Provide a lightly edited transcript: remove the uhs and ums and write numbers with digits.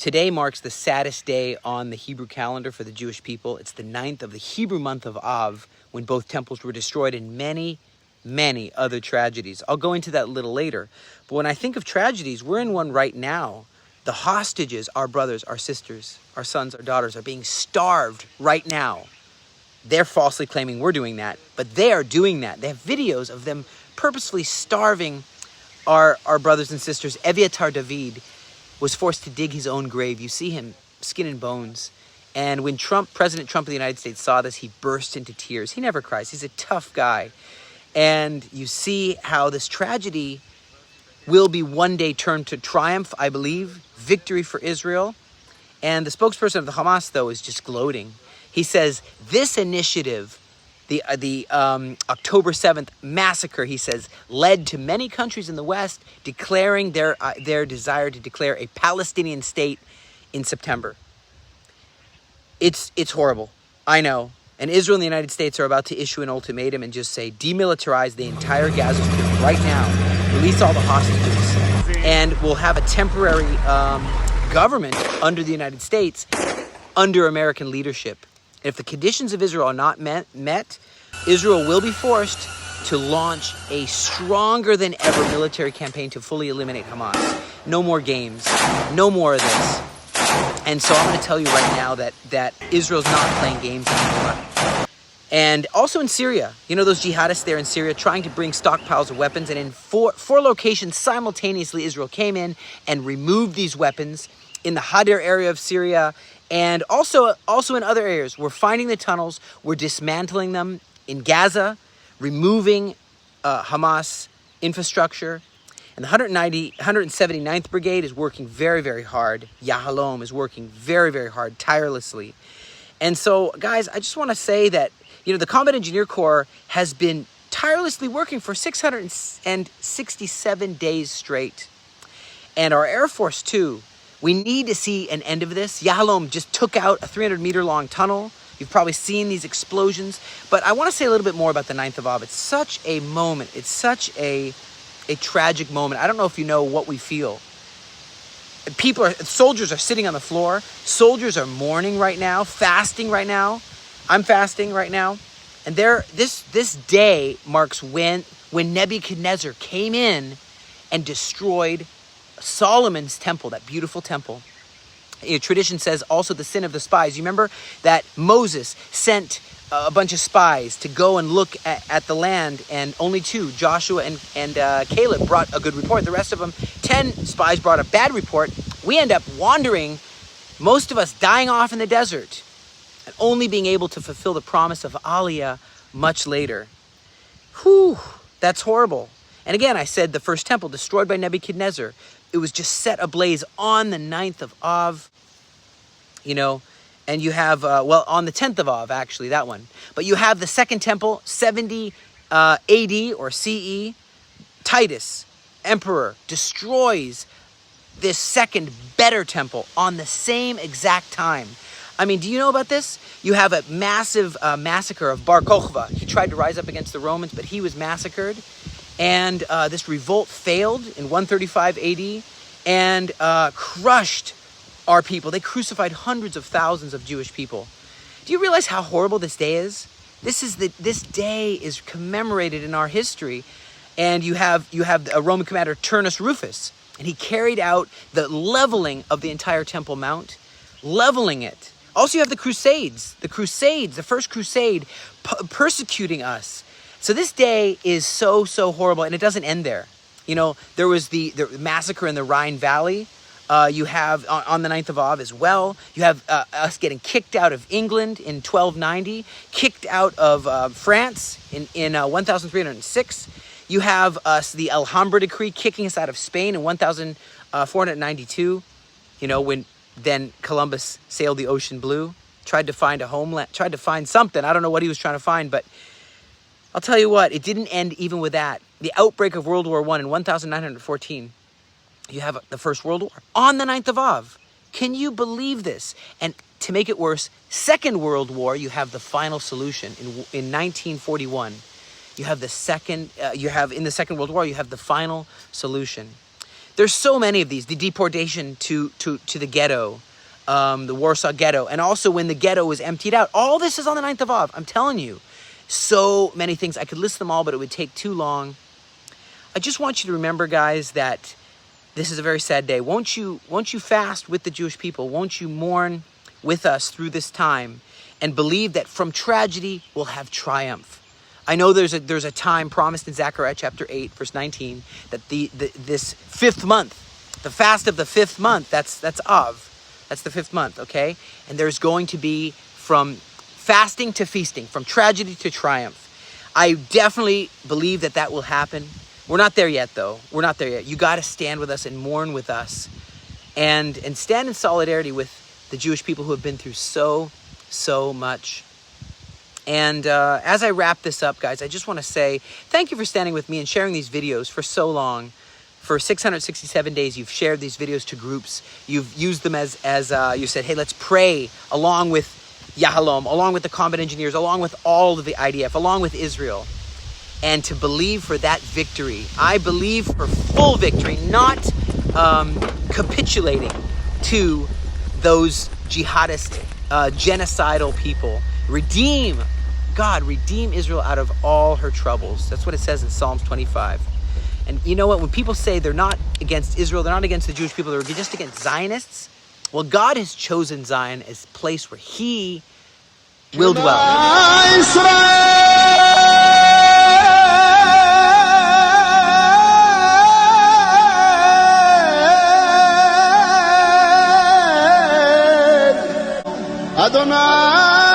Today marks the saddest day on the Hebrew calendar for the Jewish people. It's the 9th of the Hebrew month of Av, when both temples were destroyed, and many other tragedies. I'll go into that a little later. But when I think of tragedies, we're in one right now. The hostages, our brothers, our sisters, our sons, our daughters, are being starved right now. They're falsely claiming we're doing that, but they are doing that. They have videos of them purposefully starving our brothers and sisters. Eviatar David was forced to dig his own grave. You see him, skin and bones. And when President Trump of the United States saw this, he burst into tears. He never cries. He's a tough guy. And you see how this tragedy will be one day turned to triumph, I believe, victory for Israel. And the spokesperson of the Hamas, though, is just gloating. He says, this initiative, the October 7th massacre, he says, led to many countries in the West declaring their desire to declare a Palestinian state in September. It's horrible, I know. And Israel and the United States are about to issue an ultimatum and just say, demilitarize the entire Gaza Strip right now, release all the hostages, and we'll have a temporary government under the United States, under American leadership. If the conditions of Israel are not met, Israel will be forced to launch a stronger than ever military campaign to fully eliminate Hamas. No more games. No more of this. And so I'm going to tell you right now that Israel's not playing games anymore. And also in Syria, you know those jihadists there in Syria trying to bring stockpiles of weapons, and in four locations simultaneously Israel came in and removed these weapons in the Hadir area of Syria, and also in other areas. We're finding the tunnels, we're dismantling them in Gaza, removing Hamas infrastructure. And the 179th Brigade is working very, very hard. Yahalom is working very, very hard, tirelessly. And so, guys, I just want to say that, you know, the Combat Engineer Corps has been tirelessly working for 667 days straight. And our Air Force, too. We need to see an end of this. Yahalom just took out a 300-meter-long tunnel. You've probably seen these explosions. But I want to say a little bit more about the 9th of Av. It's such a moment. It's such a tragic moment. I don't know if you know what we feel. Soldiers are sitting on the floor. Soldiers are mourning right now, fasting right now. I'm fasting right now. And this day marks when Nebuchadnezzar came in and destroyed Solomon's temple, that beautiful temple. Tradition says also the sin of the spies. You remember that Moses sent a bunch of spies to go and look at the land, and only 2, Joshua and Caleb, brought a good report. The rest of them, 10 spies, brought a bad report. We end up wandering, most of us dying off in the desert, and only being able to fulfill the promise of Aliyah much later. Whew, that's horrible. And again, I said the first temple destroyed by Nebuchadnezzar. It was just set ablaze on the 9th of Av, you know, and you have, on the 10th of Av, actually, that one. But you have the second temple, 70 AD or CE. Titus, emperor, destroys this second, better temple on the same exact time. I mean, do you know about this? You have a massive massacre of Bar Kokhba. He tried to rise up against the Romans, but he was massacred. And this revolt failed in 135 AD and crushed our people. They crucified hundreds of thousands of Jewish people. Do you realize how horrible this day is? This day is commemorated in our history. And you have a Roman commander, Turnus Rufus, and he carried out the leveling of the entire Temple Mount, leveling it. Also, you have the Crusades, the first Crusade, persecuting us. So this day is so horrible, and it doesn't end there. You know, there was the massacre in the Rhine Valley. You have, on the 9th of Av as well, you have us getting kicked out of England in 1290, kicked out of France in 1306. You have us, the Alhambra Decree, kicking us out of Spain in 1492. You know, when then Columbus sailed the ocean blue, tried to find a homeland, tried to find something. I don't know what he was trying to find, but I'll tell you what, it didn't end even with that. The outbreak of World War I in 1914, you have the First World War on the 9th of Av. Can you believe this? And to make it worse, Second World War, you have the final solution in 1941. You have in the Second World War, you have the final solution. There's so many of these. The deportation to the ghetto, the Warsaw Ghetto, and also when the ghetto was emptied out. All this is on the 9th of Av. I'm telling you. So many things. I could list them all, but it would take too long. I just want you to remember, guys, that this is a very sad day. Won't you fast with the Jewish people? Won't you mourn with us through this time and believe that from tragedy we'll have triumph? I know there's a time promised in Zechariah chapter 8, verse 19, that this 5th month, the fast of the 5th month, that's Av. That's the 5th month, okay? And there's going to be from fasting to feasting, from tragedy to triumph. I definitely believe that will happen. We're not there yet, though. We're not there yet. You got to stand with us and mourn with us and stand in solidarity with the Jewish people who have been through so much. And as I wrap this up, guys, I just want to say thank you for standing with me and sharing these videos for so long. For 667 days, you've shared these videos to groups. You've used them as you said, hey, let's pray along with Yahalom, along with the combat engineers, along with all of the IDF, along with Israel. And to believe for that victory. I believe for full victory, not capitulating to those jihadist, genocidal people. Redeem Israel out of all her troubles. That's what it says in Psalms 25. And you know what? When people say they're not against Israel, they're not against the Jewish people, they're just against Zionists. Well, God has chosen Zion as a place where He will dwell. Adonai